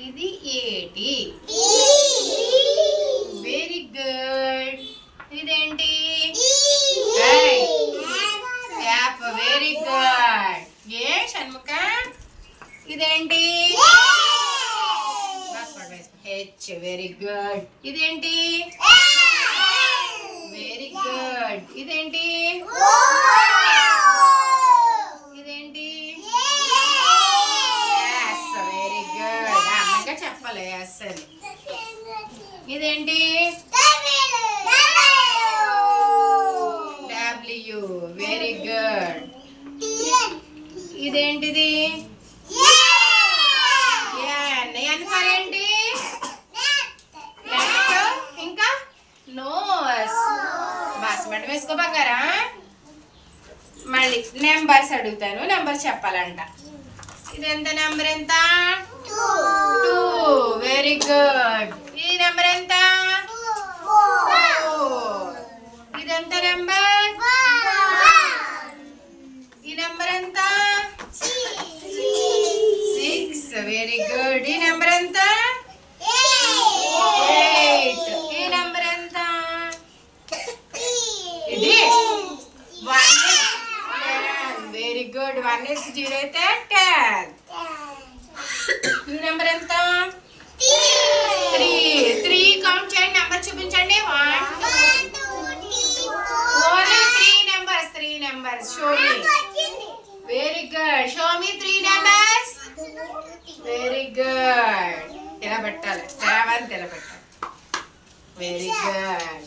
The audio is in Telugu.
ఇది ఏటి. Very good. ఇదేంటి? యాప్. Very good. ఏ షణ్ముఖ? ఇదేంటి? హెచ్. Very good. ఇదేంటి? Very good. ఇదేంటి? ఇదేంటి? ఎస్. Very good. అమ్మగా చెప్పాలి ఎస్ అని. ఇదేంటి? డబ్ల్యూ. Very good. ఇదేంటిది? ఇంకా నోస్. బాస్మట్ వేసుకో బంగారా. మళ్ళీ నెంబర్స్ అడుగుతాను, నెంబర్ చెప్పాలంట. ఇదెంత? నెంబర్ ఎంత? 2. Very good. ఈ నెంబర్ ఎంత? 4. ఇదెంత నెంబర్? ఈ నెంబర్ ఎంత? 6. Very good. ఈ నెంబర్ ఎంత? 8. ఈ నెంబర్ ఎంత? ఇది 1. Very good. 1 is 0 అయితే 10. ఈ నెంబర్ ఎంత? 3 కౌంట్ చేయండి. నెంబర్ చూపించండి. 1 2 only 3 numbers. Show me. Very good. Show me 3 numbers. Very good. ఇలా పెట్టాలి. 7 ఇలా పెట్టాలి. Very good.